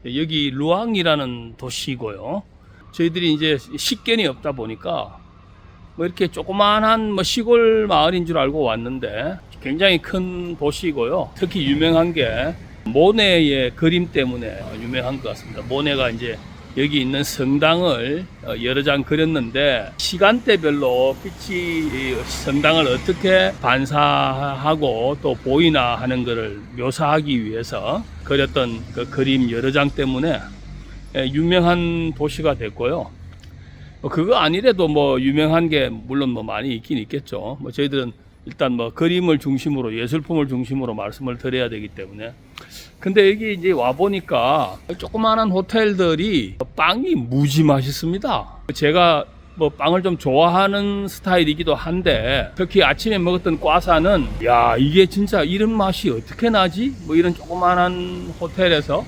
여기 루앙이라는 도시고요. 저희들이 이제 식견이 없다 보니까 뭐 이렇게 조그만한 뭐 시골 마을인 줄 알고 왔는데 굉장히 큰 도시고요. 특히 유명한 게 모네의 그림 때문에 유명한 것 같습니다. 모네가 이제 여기 있는 성당을 여러 장 그렸는데 시간대별로 빛이 성당을 어떻게 반사하고 또 보이나 하는 것을 묘사하기 위해서 그렸던 그 그림 여러 장 때문에 유명한 도시가 됐고요. 그거 아니래도 뭐 유명한 게 물론 뭐 많이 있긴 있겠죠. 뭐 저희들은 일단 뭐 그림을 중심으로 예술품을 중심으로 말씀을 드려야 되기 때문에. 근데 여기 이제 와 보니까 조그마한 호텔들이 빵이 무지 맛있습니다. 제가 뭐 빵을 좀 좋아하는 스타일이기도 한데 특히 아침에 먹었던 과사는 야 이게 진짜 이런 맛이 어떻게 나지? 뭐 이런 조그마한 호텔에서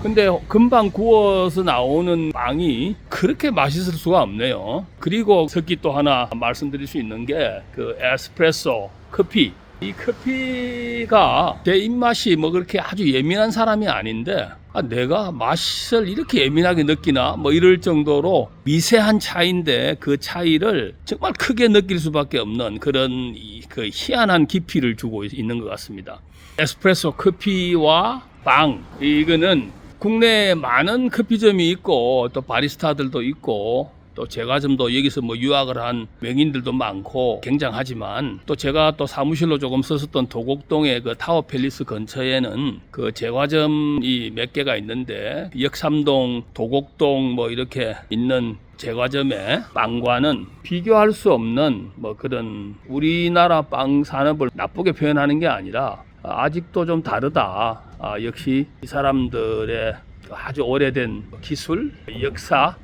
근데 금방 구워서 나오는 빵이 그렇게 맛있을 수가 없네요. 그리고 특히 또 하나 말씀드릴 수 있는 게 그 에스프레소 커피. 이 커피가 제 입맛이 뭐 그렇게 아주 예민한 사람이 아닌데 내가 맛을 이렇게 예민하게 느끼나 뭐 이럴 정도로 미세한 차이인데 그 차이를 정말 크게 느낄 수밖에 없는 그런 그 희한한 깊이를 주고 있는 것 같습니다. 에스프레소 커피와 빵 이거는 국내에 많은 커피점이 있고 또 바리스타들도 있고 또 제과점도 여기서 뭐 유학을 한 명인들도 많고 굉장하지만 또 제가 또 사무실로 조금 썼었던 도곡동의 그 타워 팰리스 근처에는 그 제과점이 몇 개가 있는데 역삼동, 도곡동 뭐 이렇게 있는 제과점의 빵과는 비교할 수 없는 뭐 그런 우리나라 빵 산업을 나쁘게 표현하는 게 아니라 아직도 좀 다르다. 역시 이 사람들의 아주 오래된 기술, 역사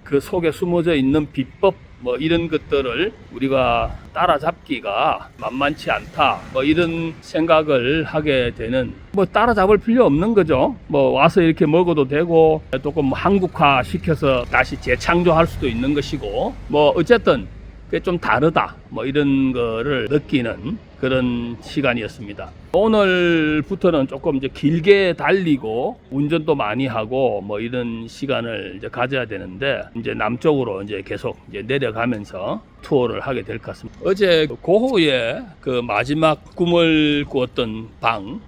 그 속에 숨어져 있는 비법 뭐 이런 것들을 우리가 따라잡기가 만만치 않다 뭐 이런 생각을 하게 되는 뭐 따라잡을 필요 없는 거죠. 뭐 와서 이렇게 먹어도 되고 조금 한국화 시켜서 다시 재창조할 수도 있는 것이고 뭐 어쨌든 그게 좀 다르다 뭐 이런 거를 느끼는 그런 시간이었습니다. 오늘부터는 조금 이제 길게 달리고 운전도 많이 하고 뭐 이런 시간을 이제 가져야 되는데 이제 남쪽으로 이제 계속 이제 내려가면서 투어를 하게 될 것 같습니다. 어제 고흐의 그 마지막 꿈을 꾸었던 방,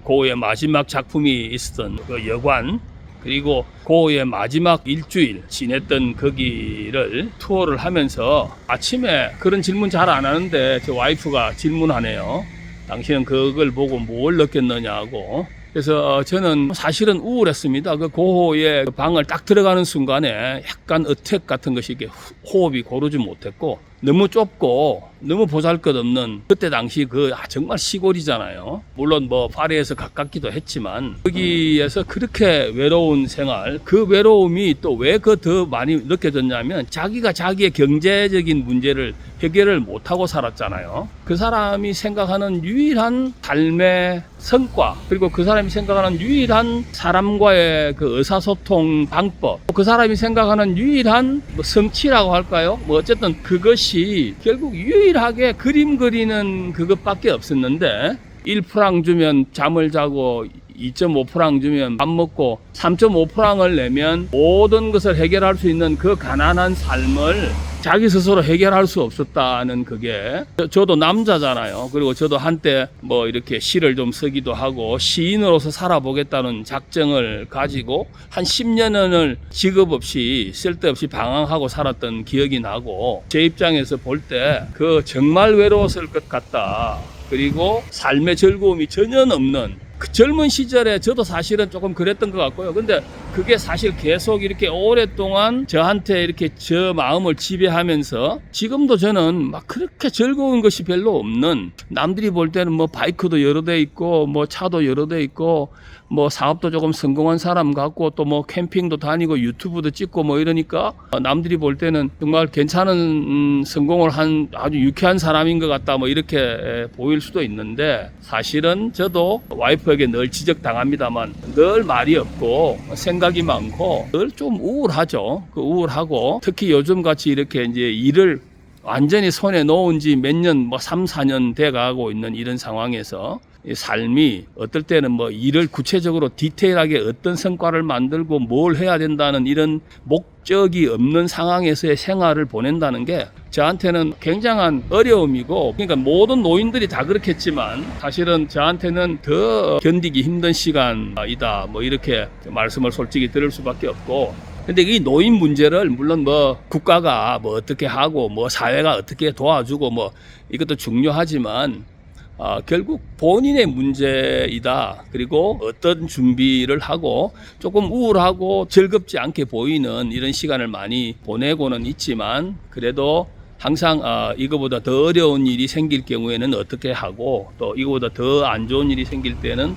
고흐의 마지막 작품이 있었던 그 여관 그리고 고흐의 마지막 일주일 지냈던 거기를 투어를 하면서 아침에 그런 질문 잘 안 하는데 저 와이프가 질문하네요. 당신은 그걸 보고 뭘 느꼈느냐고. 그래서 저는 사실은 우울했습니다. 그 고흐의 방을 딱 들어가는 순간에 약간 어택 같은 것이 이렇게 호흡이 고르지 못했고 너무 좁고 너무 보잘것없는 그때 당시 그 정말 시골이잖아요. 물론 뭐 파리에서 가깝기도 했지만 거기에서 그렇게 외로운 생활 그 외로움이 또 왜 그 더 많이 느껴졌냐면 자기가 자기의 경제적인 문제를 해결을 못하고 살았잖아요. 그 사람이 생각하는 유일한 삶의 성과 그리고 그 사람이 생각하는 유일한 사람과의 그 의사소통 방법 그 사람이 생각하는 유일한 뭐 성취라고 할까요? 뭐 어쨌든 그것이 결국 유일하게 그림 그리는 그것밖에 없었는데 1프랑 주면 잠을 자고 2.5프랑 주면 밥 먹고 3.5프랑을 내면 모든 것을 해결할 수 있는 그 가난한 삶을 자기 스스로 해결할 수 없었다는 그게 저도 남자잖아요. 그리고 저도 한때 뭐 이렇게 시를 좀 쓰기도 하고 시인으로서 살아보겠다는 작정을 가지고 한 10년을 직업 없이 쓸데없이 방황하고 살았던 기억이 나고 제 입장에서 볼 때 그 정말 외로웠을 것 같다. 그리고 삶의 즐거움이 전혀 없는 그 젊은 시절에 저도 사실은 조금 그랬던 것 같고요. 근데 그게 사실 계속 이렇게 오랫동안 저한테 이렇게 저 마음을 지배하면서 지금도 저는 막 그렇게 즐거운 것이 별로 없는 남들이 볼 때는 뭐 바이크도 여러 대 있고 뭐 차도 여러 대 있고 뭐 사업도 조금 성공한 사람 같고 또 뭐 캠핑도 다니고 유튜브도 찍고 뭐 이러니까 남들이 볼 때는 정말 괜찮은 성공을 한 아주 유쾌한 사람인 것 같다 뭐 이렇게 보일 수도 있는데 사실은 저도 와이프에게 늘 지적당합니다만 늘 말이 없고 생각이 많고 늘 좀 우울하죠. 그 우울하고 특히 요즘 같이 이렇게 이제 일을 완전히 손에 놓은 지 몇 년, 뭐 3, 4년 돼 가고 있는 이런 상황에서 이 삶이 어떨 때는 뭐 일을 구체적으로 디테일하게 어떤 성과를 만들고 뭘 해야 된다는 이런 목적이 없는 상황에서의 생활을 보낸다는 게 저한테는 굉장한 어려움이고, 그러니까 모든 노인들이 다 그렇겠지만 사실은 저한테는 더 견디기 힘든 시간이다, 뭐 이렇게 말씀을 솔직히 드릴 수밖에 없고, 근데 이 노인 문제를 물론 뭐 국가가 뭐 어떻게 하고 뭐 사회가 어떻게 도와주고 뭐 이것도 중요하지만 결국 본인의 문제이다. 그리고 어떤 준비를 하고 조금 우울하고 즐겁지 않게 보이는 이런 시간을 많이 보내고는 있지만, 그래도 항상 이거보다 더 어려운 일이 생길 경우에는 어떻게 하고, 또 이거보다 더 안 좋은 일이 생길 때는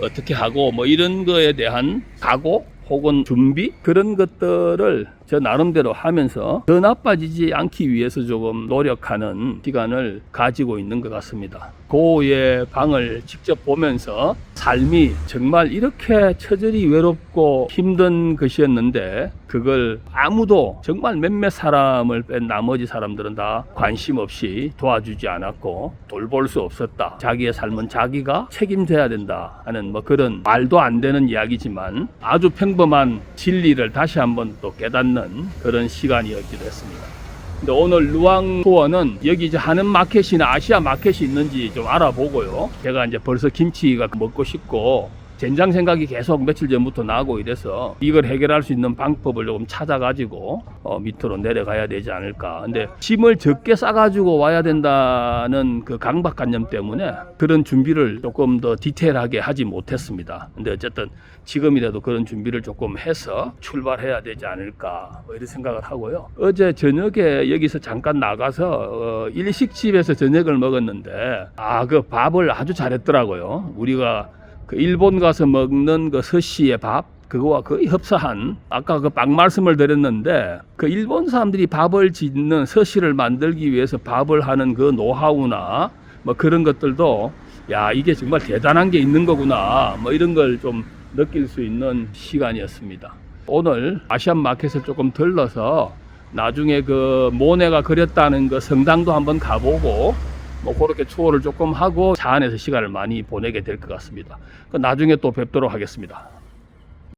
어떻게 하고, 뭐 이런 거에 대한 각오 혹은 준비, 그런 것들을 저 나름대로 하면서 더 나빠지지 않기 위해서 조금 노력하는 시간을 가지고 있는 것 같습니다. 고의 방을 직접 보면서 삶이 정말 이렇게 처절히 외롭고 힘든 것이었는데, 그걸 아무도, 정말 몇몇 사람을 뺀 나머지 사람들은 다 관심 없이 도와주지 않았고 돌볼 수 없었다. 자기의 삶은 자기가 책임져야 된다 하는 뭐 그런 말도 안 되는 이야기지만 아주 평범한 진리를 다시 한번 또 깨닫는 그런 시간이었기도 했습니다. 근데 오늘 루앙 투어는 여기 이제 하는 마켓이나 아시아 마켓이 있는지 좀 알아보고요. 제가 이제 벌써 김치가 먹고 싶고 젠장 생각이 계속 며칠 전부터 나고 이래서 이걸 해결할 수 있는 방법을 조금 찾아가지고 밑으로 내려가야 되지 않을까. 근데 짐을 적게 싸가지고 와야 된다는 그 강박관념 때문에 그런 준비를 조금 더 디테일하게 하지 못했습니다. 근데 어쨌든 지금이라도 그런 준비를 조금 해서 출발해야 되지 않을까, 뭐 이런 생각을 하고요. 어제 저녁에 여기서 잠깐 나가서 일식집에서 저녁을 먹었는데 그 밥을 아주 잘했더라고요. 우리가 그 일본 가서 먹는 그 스시의 밥, 그거와 거의 흡사한, 아까 그 빵 말씀을 드렸는데 그 일본 사람들이 밥을 짓는, 스시를 만들기 위해서 밥을 하는 그 노하우나 뭐 그런 것들도 이게 정말 대단한 게 있는 거구나, 뭐 이런 걸 좀 느낄 수 있는 시간이었습니다. 오늘 아시안 마켓을 조금 들러서 나중에 그 모네가 그렸다는 그 성당도 한번 가보고 뭐 그렇게 투어를 조금 하고 차 안에서 시간을 많이 보내게 될 것 같습니다. 나중에 또 뵙도록 하겠습니다.